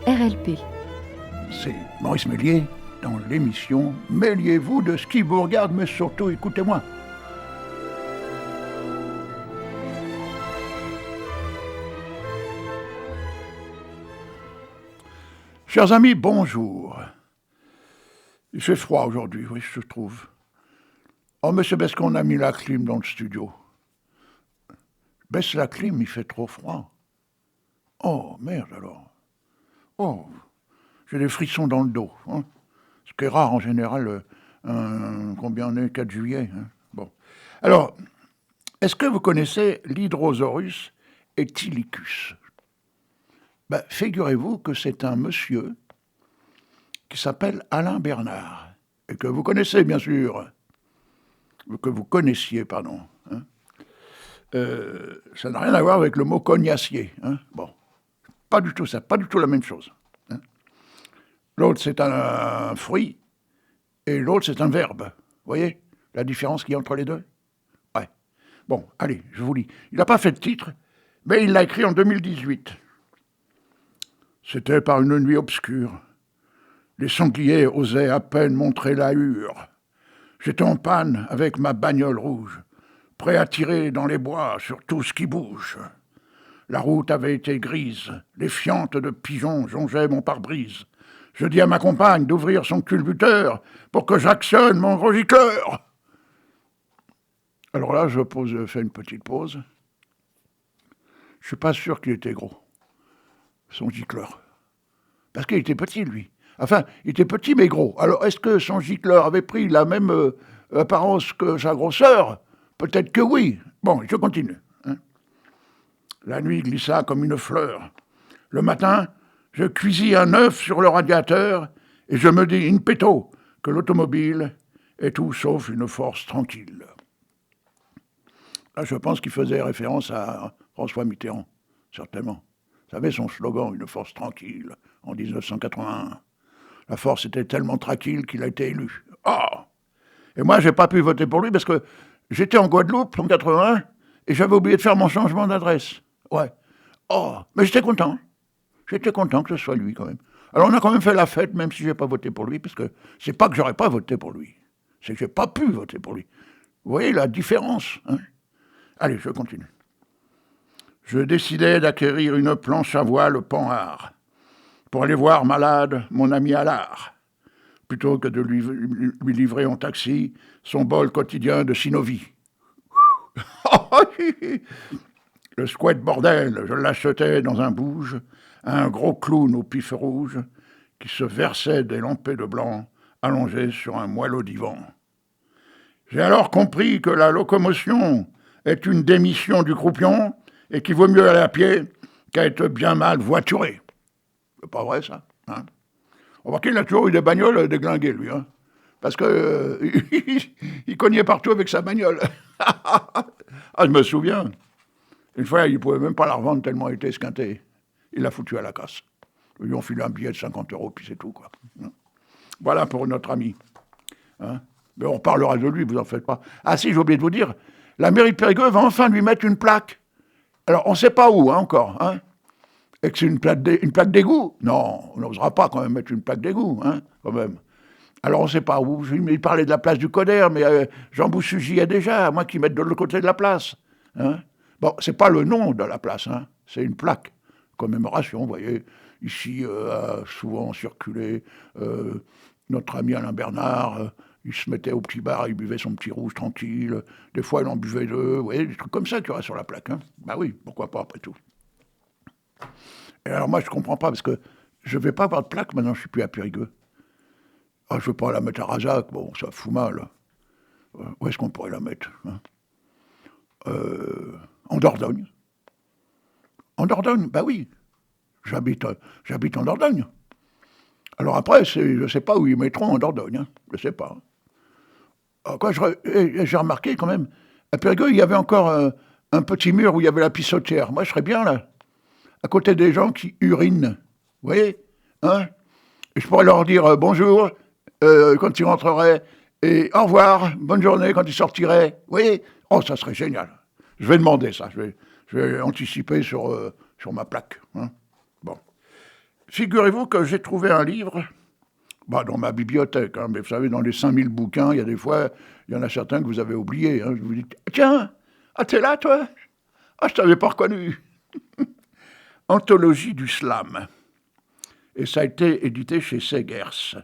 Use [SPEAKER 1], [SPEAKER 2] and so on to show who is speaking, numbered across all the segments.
[SPEAKER 1] RLP.
[SPEAKER 2] C'est Maurice Méliès dans l'émission « Mêliez-vous de ce qui vous regarde, mais surtout écoutez-moi ». Chers amis, bonjour. Il fait froid aujourd'hui, oui, je trouve. Oh, mais c'est parce qu'on a mis la clim dans le studio. Baisse la clim, il fait trop froid. Oh, merde alors. Oh, j'ai des frissons dans le dos. Hein. Ce qui est rare en général, combien on est, 4 juillet. Hein. Bon. Alors, est-ce que vous connaissez l'Hydrosaurus ethylicus? Ben, figurez-vous que c'est un monsieur qui s'appelle Alain Bernard, et que vous connaissez bien sûr, que vous connaissiez, pardon. Hein. Ça n'a rien à voir avec le mot cognacier. Hein. Bon, pas du tout ça, pas du tout la même chose. Hein. L'autre c'est un fruit, et l'autre c'est un verbe. Vous voyez la différence qu'il y a entre les deux? Ouais. Bon, allez, je vous lis. Il n'a pas fait de titre, mais il l'a écrit en 2018. C'était par une nuit obscure. Les sangliers osaient à peine montrer la hure. J'étais en panne avec ma bagnole rouge, prêt à tirer dans les bois sur tout ce qui bouge. La route avait été grise, les fientes de pigeons jongeaient mon pare-brise. Je dis à ma compagne d'ouvrir son culbuteur pour que j'actionne mon gros gicleur. Alors là, je fais une petite pause. Je suis pas sûr qu'il était gros, son gicleur. Parce qu'il était petit, lui. Enfin, il était petit mais gros. Alors, est-ce que son gicleur avait pris la même apparence que sa grosseur? Peut-être que oui. Bon, je continue. Hein. La nuit glissa comme une fleur. Le matin, je cuisis un œuf sur le radiateur et je me dis in petto que l'automobile est tout sauf une force tranquille. Là, je pense qu'il faisait référence à François Mitterrand, certainement. Vous savez, son slogan, une force tranquille, en 1981. La force était tellement tranquille qu'il a été élu. Oh! Et moi, j'ai pas pu voter pour lui parce que j'étais en Guadeloupe en 81 et j'avais oublié de faire mon changement d'adresse. Ouais. Oh! Mais j'étais content. J'étais content que ce soit lui, quand même. Alors, on a quand même fait la fête, même si j'ai pas voté pour lui, parce que c'est pas que j'aurais pas voté pour lui. C'est que j'ai pas pu voter pour lui. Vous voyez la différence, hein? Allez, je continue. Je décidai d'acquérir une planche à voile Panhard pour aller voir malade mon ami Allard, plutôt que de lui livrer en taxi son bol quotidien de Sinovi. Le squat bordel, je l'achetais dans un bouge, un gros clown au pif rouge qui se versait des lampées de blanc allongé sur un moelleux divan. J'ai alors compris que la locomotion est une démission du croupion et qu'il vaut mieux aller à pied qu'à être bien mal voituré. C'est pas vrai, ça. Hein. Remarquez, il a toujours eu des bagnoles déglinguées, lui. Hein, parce que il cognait partout avec sa bagnole. Ah, je me souviens. Une fois, il ne pouvait même pas la revendre tellement il était esquinté. Il l'a foutu à la casse. Ils lui ont filé un billet de 50 €, puis c'est tout, quoi. Voilà pour notre ami. Hein. Mais on parlera de lui, vous en faites pas. Ah si, j'ai oublié de vous dire, la mairie de Périgueux va enfin lui mettre une plaque. Alors, on ne sait pas où, hein, encore. Hein. Et que c'est une plaque d'égout? Non, on n'osera pas quand même mettre une plaque d'égout, hein, quand même. Alors on ne sait pas où. Il parlait de la place du Coder, mais Jean Boussugy y est déjà, à moins qu'ils mettent de l'autre côté de la place. Hein. Bon, c'est pas le nom de la place, hein, c'est une plaque. Commémoration, vous voyez. Ici, a souvent circulé notre ami Alain Bernard. Il se mettait au petit bar, il buvait son petit rouge tranquille. Des fois, il en buvait deux. Vous voyez, des trucs comme ça qu'il y aura sur la plaque. Hein. Bah oui, pourquoi pas, après tout. Et alors moi, je ne comprends pas, parce que je ne vais pas avoir de plaque maintenant, je ne suis plus à Périgueux. Ah, je ne veux pas la mettre à Razac, bon, ça fout mal. Où est-ce qu'on pourrait la mettre, hein? En Dordogne. En Dordogne, bah oui. J'habite en Dordogne. Alors après, je ne sais pas où ils mettront en Dordogne, hein. Je ne sais pas. Alors, quoi, j'ai remarqué quand même, à Périgueux, il y avait encore un petit mur où il y avait la pissotière. Moi, je serais bien là, à côté des gens qui urinent. Vous voyez, hein? Et je pourrais leur dire bonjour quand ils rentreraient, et au revoir, bonne journée quand ils sortiraient. Vous voyez? Oh, ça serait génial. Je vais demander ça, je vais anticiper sur ma plaque. Hein. Bon. Figurez-vous que j'ai trouvé un livre dans ma bibliothèque, mais vous savez, dans les 5000 bouquins, il y a des fois, il y en a certains que vous avez oubliés. Je vous dis, tiens, t'es là, toi? Je t'avais pas reconnu. Anthologie du slam. Et ça a été édité chez Segers.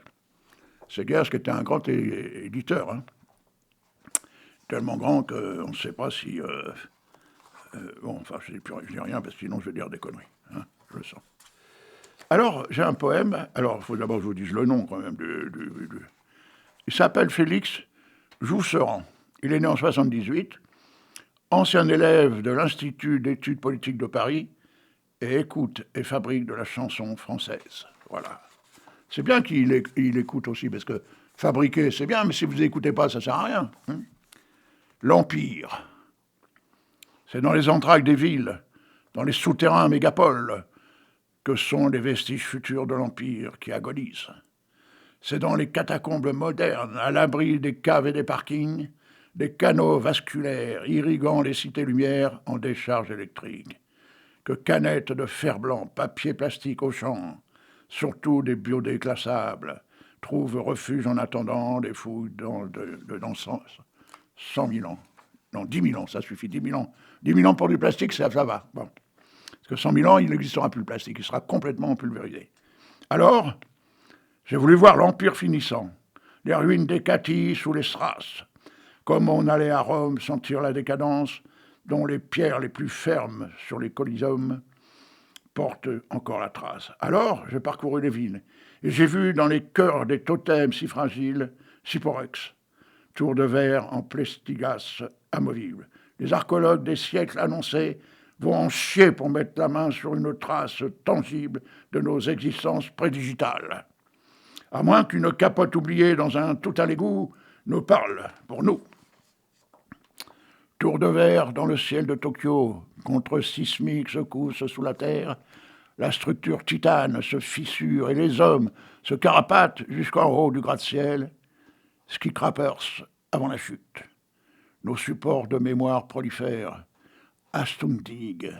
[SPEAKER 2] Segers, qui était un grand éditeur. Tellement grand qu'on ne sait pas si... je dis rien, parce que sinon je vais dire des conneries. Je le sens. Alors, j'ai un poème. Alors, il faut d'abord que je vous dise le nom, quand même. Il s'appelle Félix Jousserand. Il est né en 78, ancien élève de l'Institut d'études politiques de Paris, et écoute et fabrique de la chanson française. Voilà. C'est bien qu'il écoute aussi, parce que fabriquer, c'est bien, mais si vous n'écoutez pas, ça ne sert à rien. L'Empire. C'est dans les entrailles des villes, dans les souterrains mégapoles, que sont les vestiges futurs de l'Empire qui agonisent. C'est dans les catacombes modernes, à l'abri des caves et des parkings, des canaux vasculaires irriguant les cités-lumières en décharge électrique, que canettes de fer blanc, papier plastique au champ, surtout des biodéclassables, trouvent refuge en attendant des fouilles dans 100 000 ans. Non, 10 000 ans, ça suffit, 10 000 ans. 10 000 ans pour du plastique, ça va. Bon. Parce que 100 000 ans, il n'existera plus le plastique, il sera complètement pulvérisé. Alors, j'ai voulu voir l'Empire finissant, les ruines des Catilles sous les strass, comme on allait à Rome sentir la décadence, dont les pierres les plus fermes sur les Coliseums portent encore la trace. Alors, j'ai parcouru les villes, et j'ai vu dans les cœurs des totems si fragiles, Syporex, tour de verre en plexiglas amovible. Les archéologues des siècles annoncés vont en chier pour mettre la main sur une trace tangible de nos existences prédigitales. À moins qu'une capote oubliée dans un tout à l'égout nous parle pour nous. Tour de verre dans le ciel de Tokyo, contre sismique secousse sous la terre, la structure titane se fissure et les hommes se carapatent jusqu'en haut du gratte-ciel, skyscrapers avant la chute. Nos supports de mémoire prolifèrent, Astundig.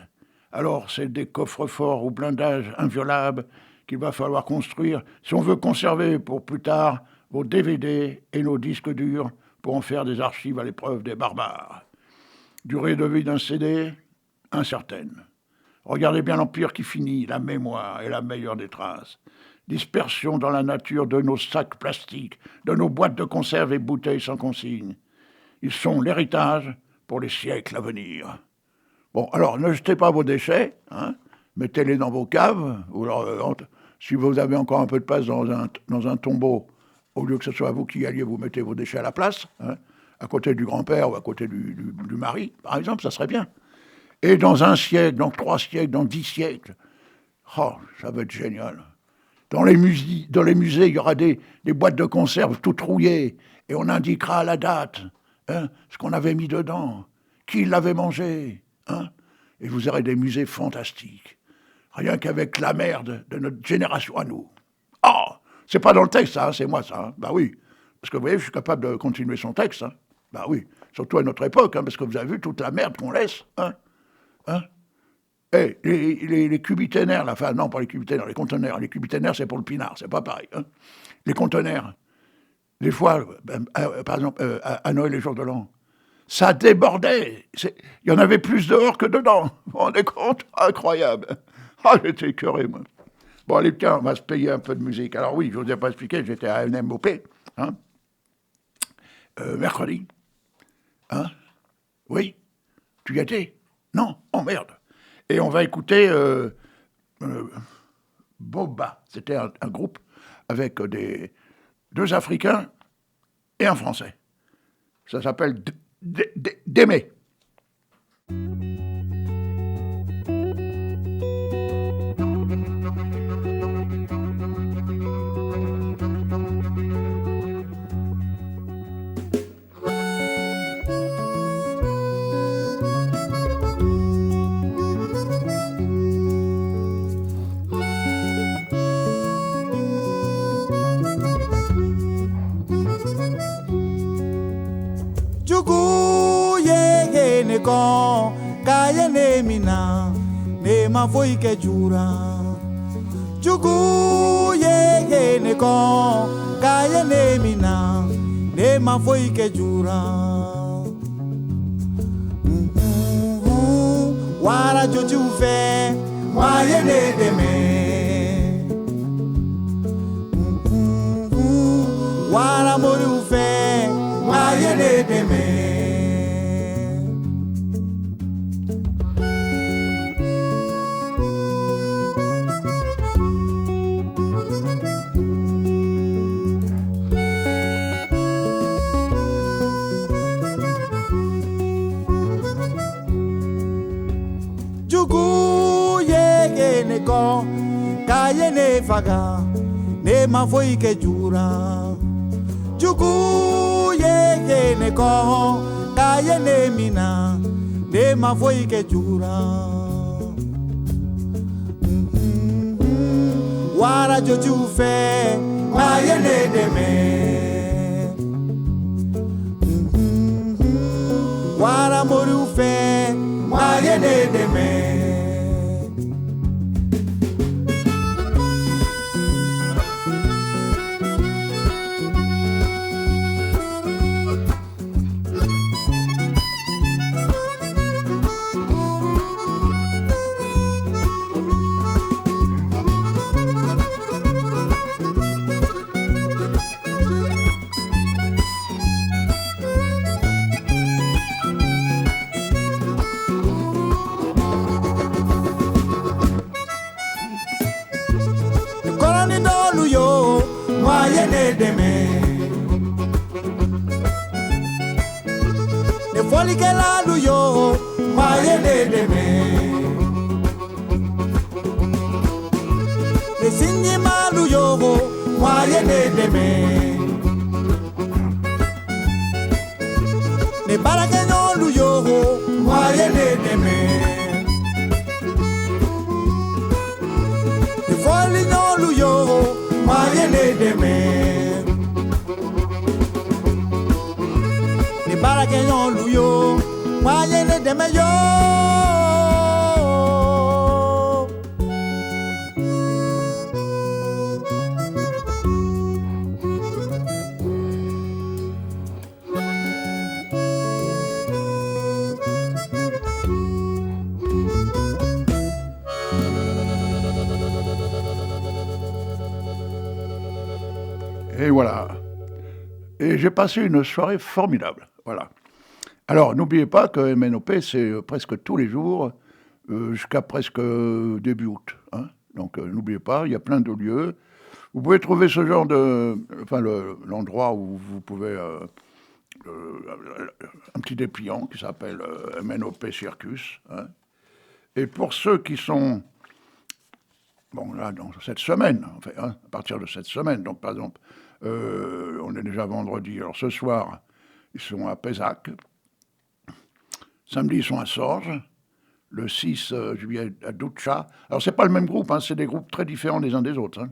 [SPEAKER 2] Alors, c'est des coffres-forts ou blindages inviolables qu'il va falloir construire si on veut conserver pour plus tard vos DVD et nos disques durs pour en faire des archives à l'épreuve des barbares. Durée de vie d'un CD, incertaine. Regardez bien l'Empire qui finit, la mémoire est la meilleure des traces. Dispersion dans la nature de nos sacs plastiques, de nos boîtes de conserve et bouteilles sans consigne. Ils sont l'héritage pour les siècles à venir. Bon, alors, ne jetez pas vos déchets, mettez-les dans vos caves, ou alors, si vous avez encore un peu de place dans un tombeau, au lieu que ce soit vous qui y alliez, vous mettez vos déchets à la place, à côté du grand-père ou à côté du mari, par exemple, ça serait bien. Et dans 1 siècle, dans 3 siècles, dans 10 siècles, ça va être génial. Dans les musées, il y aura des boîtes de conserve toutes rouillées, et on indiquera à la date ce qu'on avait mis dedans, qui l'avait mangé, et vous aurez des musées fantastiques, rien qu'avec la merde de notre génération à nous. C'est pas dans le texte, ça, c'est moi, ça. Bah oui, parce que vous voyez, je suis capable de continuer son texte. Bah oui, surtout à notre époque, parce que vous avez vu toute la merde qu'on laisse. Les cubiténaires, non, pas les cubiténaires, les conteneurs. Les cubiténaires, c'est pour le pinard, c'est pas pareil. Les conteneurs, des fois, par exemple, à Noël et les jours de l'an, ça débordait. Il y en avait plus dehors que dedans. Vous vous rendez compte? Incroyable. J'étais écœuré, moi. Bon, allez, tiens, on va se payer un peu de musique. Alors oui, je ne vous ai pas expliqué, j'étais à NMOP, mercredi. Oui, tu y étais? Non? Oh, merde. Et on va écouter Boba. C'était un groupe avec 2 Africains et un Français. Ça s'appelle Démé.
[SPEAKER 1] Kaya ne mina ne ma foi ke jura Jugu ye ne kon ka ye ne mina ne ma foi ke jura wara joju fe ma ye ne de me wara moru fe ma ye ne de me Kaye ne faga ne ma foi ke jura Jugu ye ne ko kaye ne mina ne ma foi ke jura Wara joju fe ma ye ne de me Wara moru fe ma ye ne de me Ne foli ke la lu yo ma ye de me Ne singi ma lu yo ma ye de me Ne barake no lu yo ma ye de me Ne foli no lu yo ma ye de me Para que no luyo, guayene de meyo.
[SPEAKER 2] Et voilà. Et j'ai passé une soirée formidable. Voilà. Alors, n'oubliez pas que MNOP, c'est presque tous les jours, jusqu'à presque début août. Hein. Donc, n'oubliez pas, il y a plein de lieux. Vous pouvez trouver ce genre de... Enfin, l'endroit où vous pouvez... un petit dépliant qui s'appelle MNOP Circus. Hein. Et pour ceux qui sont... Bon, là, dans cette semaine, en fait, hein, à partir de cette semaine, donc par exemple, on est déjà vendredi, alors ce soir... Ils sont à Pézac. Samedi, ils sont à Sorges. Le 6 juillet, à Doucha. Alors, c'est pas le même groupe, hein, c'est des groupes très différents les uns des autres. Hein.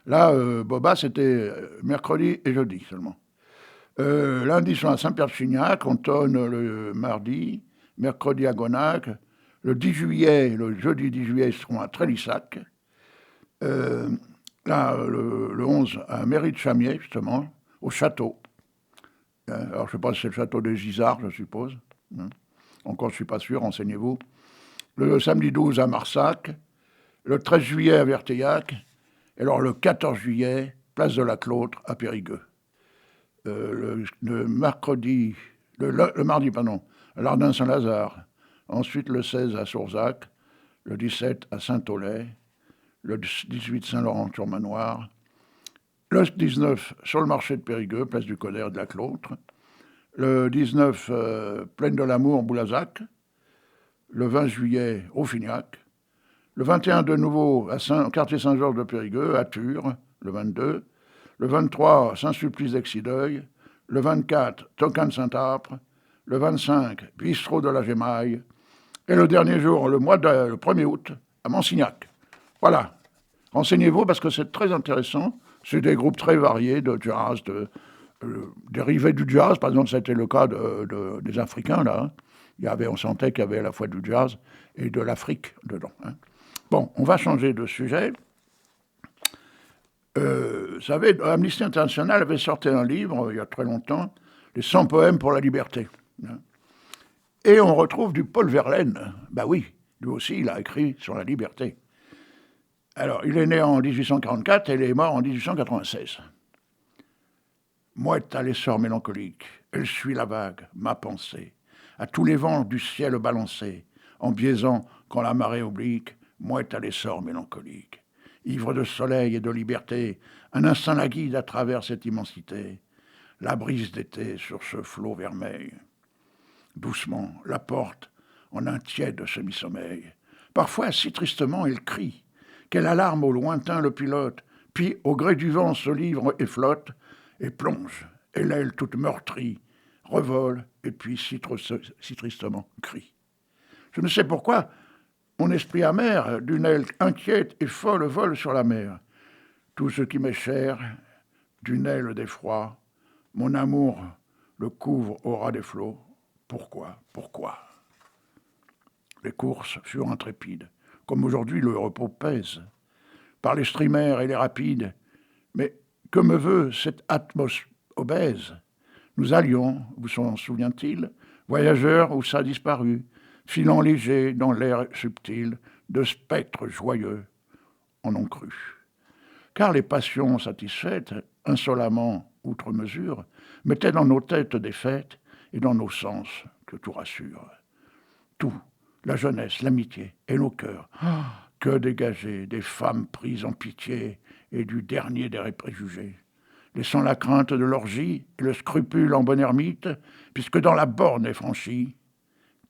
[SPEAKER 2] Là, Boba, c'était mercredi et jeudi seulement. Lundi, ils sont à Saint-Pierre-de-Chignac. On tonne le mardi. Mercredi à Gonac. Le 10 juillet, le jeudi 10 juillet, ils seront à Trélissac. Là, le 11, à Mairie-de-Chamier, justement, au château. Alors, je ne sais pas si c'est le château des Gisards, je suppose. Encore, je ne suis pas sûr, renseignez-vous. Le samedi 12 à Marsac. Le 13 juillet à Verteillac. Et alors, le 14 juillet, place de la Clotre à Périgueux. Le mardi, à Lardin-Saint-Lazare. Ensuite, le 16 à Sourzac. Le 17 à Saint-Aulay. Le 18 Saint-Laurent-sur-Manoir. Le 19, sur le marché de Périgueux, place du Coder de la Clotre. Le 19, plaine de l'Amour, Boulazac. Le 20 juillet, au Fignac. Le 21, de nouveau, au quartier Saint-Georges de Périgueux, à Ture, le 22. Le 23, Saint-Sulpice d'Exideuil. Le 24, Tocan de Saint-Apre. Le 25, Bistrot de la Gémaille. Et le dernier jour, le 1er août, à Mansignac. Voilà. Renseignez-vous parce que c'est très intéressant. C'est des groupes très variés de jazz, dérivés du jazz. Par exemple, c'était le cas des Africains, là. On sentait qu'il y avait à la fois du jazz et de l'Afrique dedans. Hein. Bon, on va changer de sujet. Vous savez, Amnesty International avait sorti un livre, il y a très longtemps, les 100 poèmes pour la liberté. Et on retrouve du Paul Verlaine. Ben oui, lui aussi, il a écrit sur la liberté. Alors, il est né en 1844 et il est mort en 1896. Mouette à l'essor mélancolique, elle suit la vague, ma pensée, à tous les vents du ciel balancés, en biaisant quand la marée oblique, mouette à l'essor mélancolique. Ivre de soleil et de liberté, un instant la guide à travers cette immensité, la brise d'été sur ce flot vermeil. Doucement, la porte en un tiède semi-sommeil. Parfois, si tristement, elle crie, qu'elle alarme au lointain le pilote, puis, au gré du vent, se livre et flotte, et plonge, et l'aile toute meurtrie, revole, et puis si tristement crie. Je ne sais pourquoi, mon esprit amer, d'une aile inquiète et folle, vole sur la mer. Tout ce qui m'est cher, d'une aile d'effroi, mon amour le couvre au ras des flots. Pourquoi Les courses furent intrépides, comme aujourd'hui le repos pèse, par les streamers et les rapides. Mais que me veut cette atmos obèse? Nous allions, vous s'en souvient-il, voyageurs où ça disparu, filant léger dans l'air subtil, de spectres joyeux en ont cru. Car les passions satisfaites, insolemment, outre mesure, mettaient dans nos têtes des fêtes et dans nos sens que tout rassure. Tout, la jeunesse, l'amitié et nos cœurs, que dégager des femmes prises en pitié et du dernier des préjugés, laissant la crainte de l'orgie et le scrupule en bonne ermite, puisque dans la borne est franchie,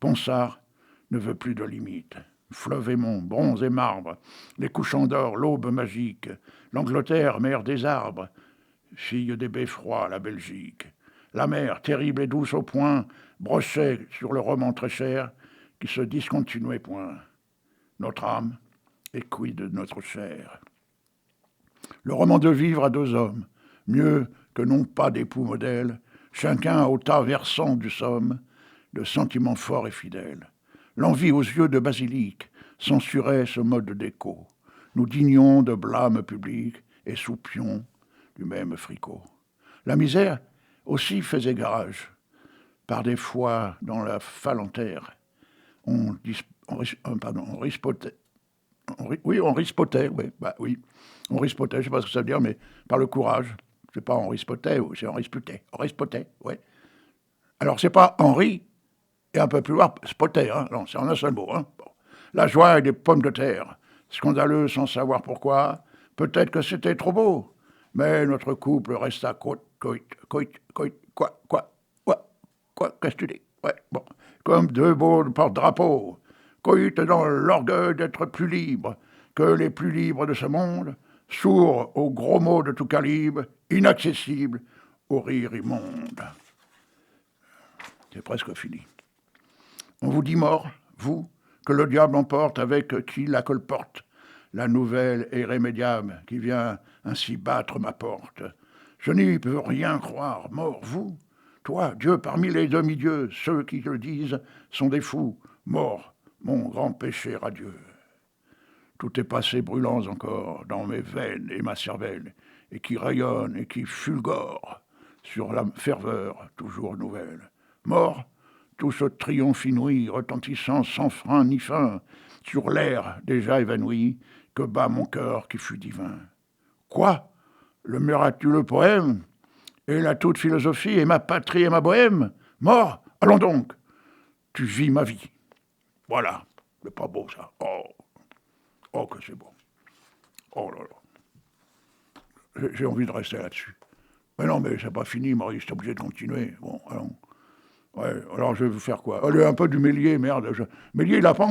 [SPEAKER 2] Ponsard ne veut plus de limite. Fleuve et mont, bronze et marbre, les couchants d'or, l'aube magique, l'Angleterre, mère des arbres, fille des beffrois, la Belgique. La mer, terrible et douce au point, brochait sur le roman très cher, qui se discontinuait point. Notre âme, et quid de notre chair. Le roman de vivre à deux hommes, mieux que non pas d'époux modèles, chacun au tas versant du somme, de sentiments forts et fidèles. L'envie aux yeux de basilic censurait ce mode d'écho. Nous dînions de blâme public et soupions du même fricot. La misère aussi faisait garage. Par des fois, dans la phalantaire, on rispotait. On rispotait, je ne sais pas ce que ça veut dire, mais par le courage. Je ne sais pas, on rispotait, ou c'est on rispotait, oui. Alors, c'est pas Henri, et un peu plus loin, spotter, hein, non, c'est en un seul mot. Hein. Bon. La joie et des pommes de terre, scandaleux sans savoir pourquoi, peut-être que c'était trop beau, mais notre couple resta quoi, qu'est-ce que tu dis? Ouais, bon, comme deux beaux porte-drapeaux, coït dans l'orgueil d'être plus libre que les plus libres de ce monde, sourds aux gros mots de tout calibre, inaccessibles au rire immonde. C'est presque fini. On vous dit mort, vous, que le diable emporte avec qui la colporte, la nouvelle et irrémédiable qui vient ainsi battre ma porte. Je n'y peux rien croire, mort, vous, toi, Dieu parmi les demi-dieux, ceux qui le disent sont des fous, mort, mon grand péché radieux. Tout est passé brûlant encore dans mes veines et ma cervelle, et qui rayonne et qui fulgore sur la ferveur toujours nouvelle. Mort, tout ce triomphe inouï, retentissant sans frein ni fin, sur l'air déjà évanoui, que bat mon cœur qui fut divin. Quoi? Le miraculeux poème? Et la toute philosophie, et ma patrie et ma bohème? Mort? Allons donc! Tu vis ma vie. Voilà. C'est pas beau, ça. Oh, que c'est beau. Oh là là. J'ai envie de rester là-dessus. Mais non, mais c'est pas fini, Maurice, t'es obligé de continuer. Bon, allons. Ouais, alors je vais vous faire quoi? Allez, un peu du Méliès, merde. Méliès, il n'a pas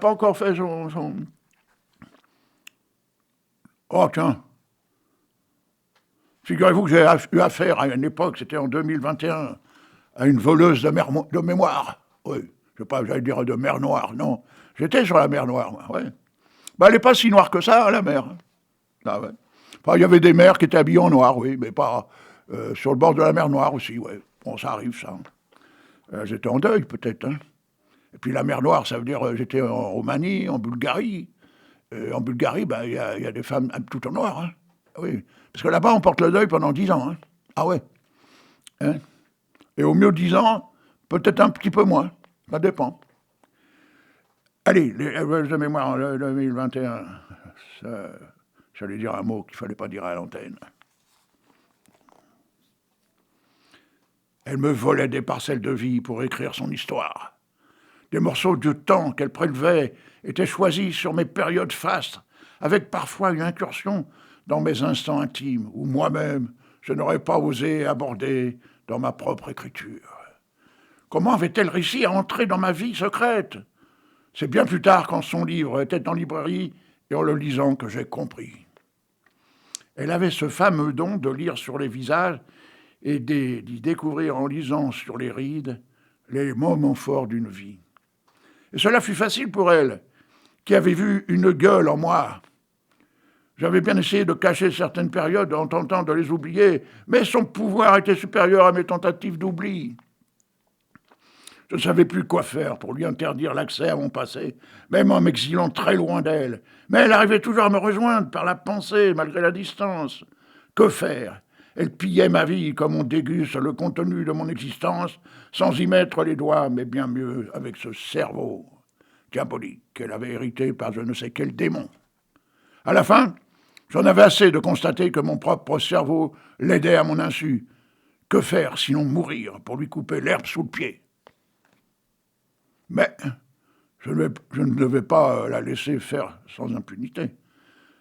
[SPEAKER 2] encore fait son... Oh, tiens. Figurez-vous que j'ai eu affaire à une époque, c'était en 2021, à une voleuse de mémoire. Oui, je sais pas, j'allais dire de mer Noire, non. J'étais sur la mer Noire, moi, ouais. Ben, elle n'est pas si noire que ça, hein, la mer. Ah, ouais. Enfin, il y avait des mers qui étaient habillées en noir, oui, mais pas sur le bord de la mer Noire aussi, ouais. Bon, ça arrive, ça. J'étais en deuil, peut-être. Hein. Et puis la mer Noire, ça veut dire j'étais en Roumanie, en Bulgarie. En Bulgarie, ben, y a des femmes toutes en noir. Hein. Oui, parce que là-bas, on porte le deuil pendant 10 ans. Hein. Ah ouais. Hein. Et au mieux 10 ans, peut-être un petit peu moins. Ça dépend. Allez, les de mémoire en 2021, j'allais dire un mot qu'il ne fallait pas dire à l'antenne. Elle me volait des parcelles de vie pour écrire son histoire. Des morceaux de temps qu'elle prélevait étaient choisis sur mes périodes fastes, avec parfois une incursion dans mes instants intimes, où moi-même, je n'aurais pas osé aborder dans ma propre écriture. Comment avait-elle réussi à entrer dans ma vie secrète ? C'est bien plus tard, quand son livre était en librairie et en le lisant, que j'ai compris. Elle avait ce fameux don de lire sur les visages et d'y découvrir en lisant sur les rides les moments forts d'une vie. Et cela fut facile pour elle, qui avait vu une gueule en moi. J'avais bien essayé de cacher certaines périodes en tentant de les oublier, mais son pouvoir était supérieur à mes tentatives d'oubli. Je ne savais plus quoi faire pour lui interdire l'accès à mon passé, même en m'exilant très loin d'elle. Mais elle arrivait toujours à me rejoindre par la pensée, malgré la distance. Que faire ? Elle pillait ma vie comme on déguste le contenu de mon existence, sans y mettre les doigts, mais bien mieux avec ce cerveau diabolique qu'elle avait hérité par je ne sais quel démon. À la fin, j'en avais assez de constater que mon propre cerveau l'aidait à mon insu. Que faire sinon mourir pour lui couper l'herbe sous le pied ? Mais je ne devais pas la laisser faire sans impunité.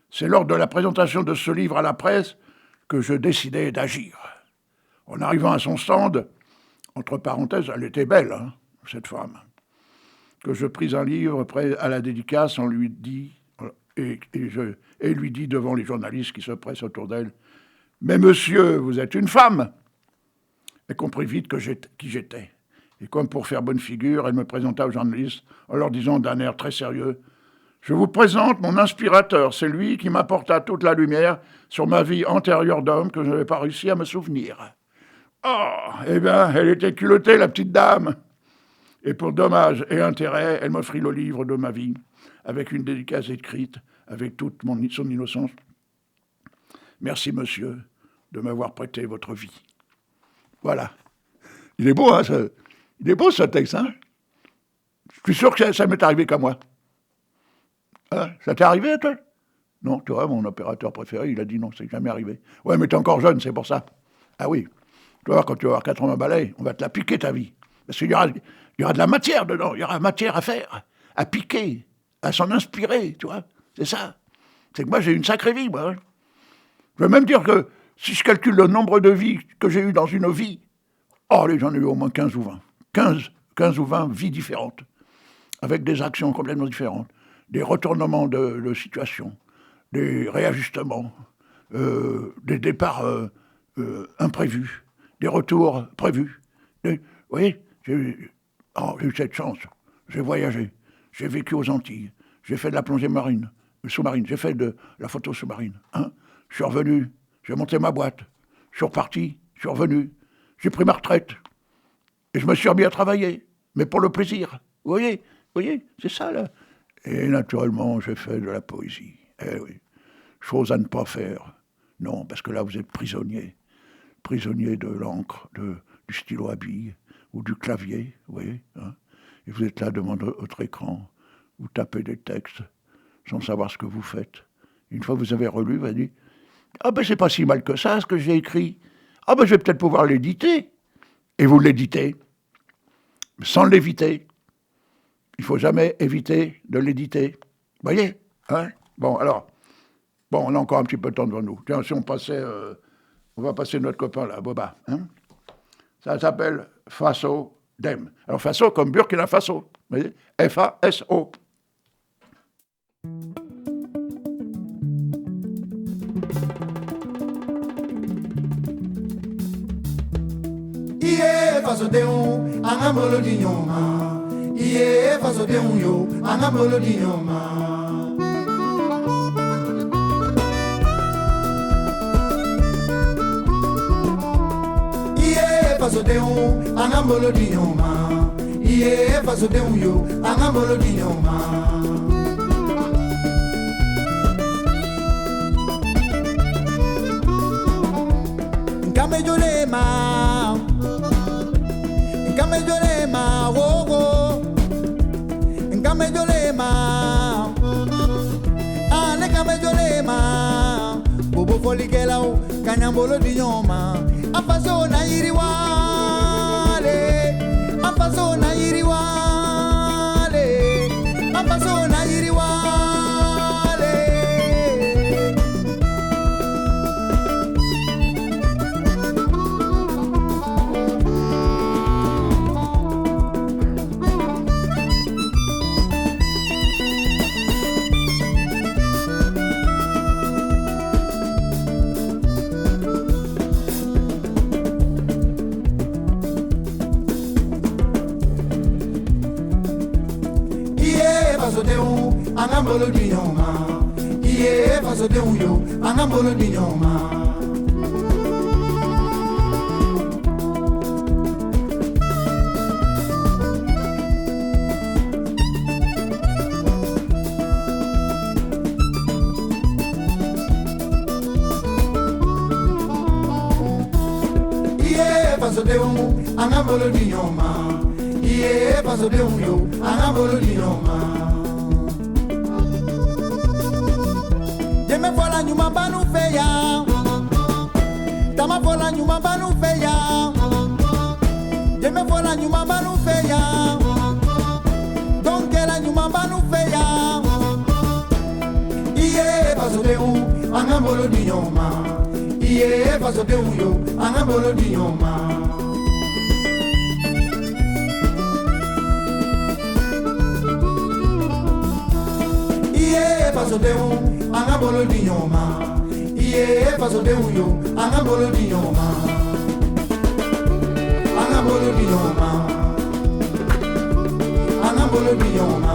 [SPEAKER 2] C'est lors de la présentation de ce livre à la presse que je décidai d'agir. En arrivant à son stand, entre parenthèses, elle était belle, hein, cette femme, que je pris un livre prêt à la dédicace, on lui dit, et lui dit devant les journalistes qui se pressent autour d'elle, « Mais monsieur, vous êtes une femme !» Elle comprit vite qui j'étais. Et comme pour faire bonne figure, elle me présenta aux journalistes en leur disant d'un air très sérieux « Je vous présente mon inspirateur, c'est lui qui m'apporta toute la lumière sur ma vie antérieure d'homme que je n'avais pas réussi à me souvenir. » Oh, eh bien, elle était culottée, la petite dame. Et pour dommage et intérêt, elle m'offrit le livre de ma vie, avec une dédicace écrite, avec toute son innocence. « Merci, monsieur, de m'avoir prêté votre vie. » Voilà. Il est beau, hein, il est beau, ce texte, hein. Je suis sûr que ça m'est arrivé qu'à moi. Hein, ça t'est arrivé, toi ? Non, tu vois, mon opérateur préféré, il a dit non, c'est jamais arrivé. Ouais, mais t'es encore jeune, c'est pour ça. Ah oui, tu vois, quand tu vas avoir 80 balais, on va te la piquer, ta vie. Parce qu'il y aura de la matière dedans, il y aura matière à faire, à piquer, à s'en inspirer, tu vois. C'est ça. C'est que moi, j'ai une sacrée vie, moi. Je veux même dire que si je calcule le nombre de vies que j'ai eues dans une vie, oh, j'en ai eu au moins 15 ou 20. 15 ou 20 vies différentes, avec des actions complètement différentes, des retournements de situation, des réajustements, des départs imprévus, des retours prévus. Vous voyez, j'ai eu cette chance. J'ai voyagé, j'ai vécu aux Antilles, j'ai fait de la plongée sous-marine, j'ai fait de la photo sous-marine. Hein. Je suis revenu, j'ai monté ma boîte, je suis reparti, je suis revenu, j'ai pris ma retraite. Et je me suis remis à travailler, mais pour le plaisir. Vous voyez, c'est ça, là. Et naturellement, j'ai fait de la poésie. Eh oui, chose à ne pas faire. Non, parce que là, vous êtes prisonnier de l'encre, du stylo à billes, ou du clavier, vous voyez. Hein, et vous êtes là devant votre écran, vous tapez des textes, sans savoir ce que vous faites. Une fois que vous avez relu, vous avez dit « Ah ben c'est pas si mal que ça, ce que j'ai écrit. Ah ben je vais peut-être pouvoir l'éditer. » Et vous l'éditez, sans l'éviter. Il ne faut jamais éviter de l'éditer. Vous voyez, hein? Bon, alors, on a encore un petit peu de temps devant nous. Tiens, si on passait, on va passer notre copain là, Boba. Hein? Ça s'appelle Faso Dem. Alors Faso comme Burkina Faso. Vous voyez? F-A-S-O.
[SPEAKER 1] Iye faso deun, anga molo di nyoma. Iye faso deun yo, anga molo di nyoma. Iye faso deun, anga molo di nyoma. Iye faso deun yo, anga molo di nyoma. Nkamejolema, nkamejolema, wogo, nkamejolema, nkamejolema, bobo folikelaw, kanyambolo dinyoma, afaso na yiriwale, afaso na yiriwale, afaso na yiriwale. Angambolo dinyoma, iye faso de uyo, angambolo dinyoma. Iye faso de uyo, angambolo dinyoma, iye faso de uyo, angambolo dinyoma. Jeme fola nyuma banu feya, tama fola nyuma banu feya, jeme fola nyuma banu feya, donkela nyuma banu feya. Iye faso de u, angambolo dinyoma, iye faso de u yo, angambolo dinyoma. Iye faso de u. Angambolo dinyoma, iye faso de uyo, angambolo dinyoma, angambolo dinyoma, angambolo dinyoma,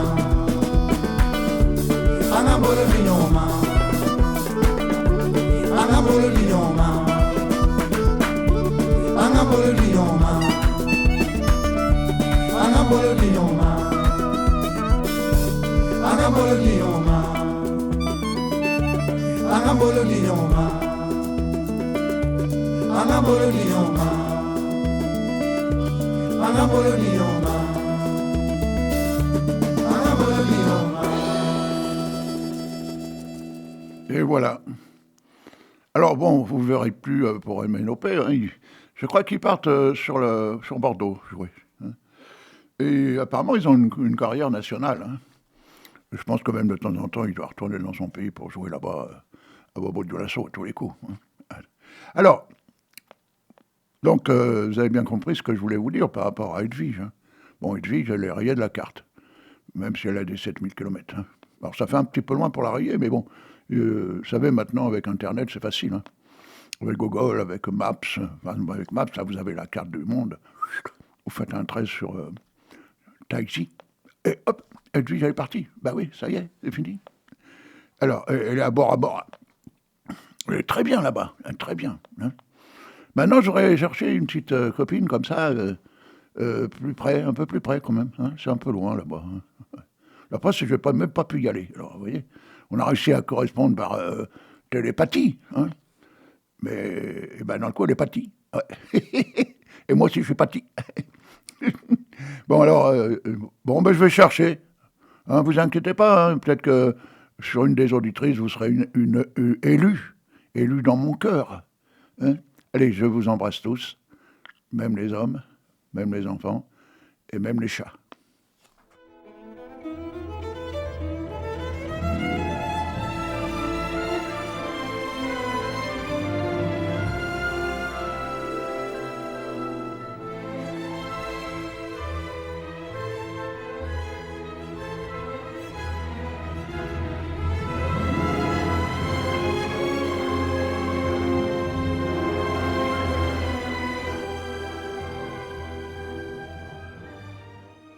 [SPEAKER 1] angambolo dinyoma, angambolo dinyoma, angambolo dinyoma, angambolo dinyoma, angambolo dinyoma. Angambolo dinyoma, angambolo dinyoma, angambolo dinyoma, angambolo dinyoma.
[SPEAKER 2] Et voilà. Alors bon, vous ne verrez plus pour MNOP. Hein, je crois qu'ils partent sur Bordeaux jouer. Hein. Et apparemment, ils ont une carrière nationale. Hein. Je pense que même de temps en temps, il doit retourner dans son pays pour jouer là-bas. À Bobo Dioulasso à tous les coups. Alors, donc, vous avez bien compris ce que je voulais vous dire par rapport à Edwige. Hein. Bon, Edwige, elle est rayée de la carte, même si elle a des 7000 km. Hein. Alors, ça fait un petit peu loin pour la rayer, mais bon, vous savez, maintenant, avec Internet, c'est facile. Hein. Avec Google, avec Maps, avec Maps, là, vous avez la carte du monde. Vous faites un trait sur Tahiti, et hop, Edwige, elle est partie. Bah oui, ça y est, c'est fini. Alors, elle est à bord. Elle est très bien là-bas, très bien. Hein. Maintenant, j'aurais cherché une petite copine comme ça, plus près, un peu plus près quand même. Hein. C'est un peu loin là-bas. Hein. La preuve, c'est que je n'ai même pas pu y aller. Alors, vous voyez, on a réussi à correspondre par télépathie. Hein. Mais ben, dans le coup, elle est pâtie. Ouais. Et moi aussi, je suis pâti. Bon, alors, ben, je vais chercher. Hein, vous inquiétez pas, hein, peut-être que sur une des auditrices, vous serez une élue dans mon cœur. Hein. Allez, je vous embrasse tous, même les hommes, même les enfants, et même les chats.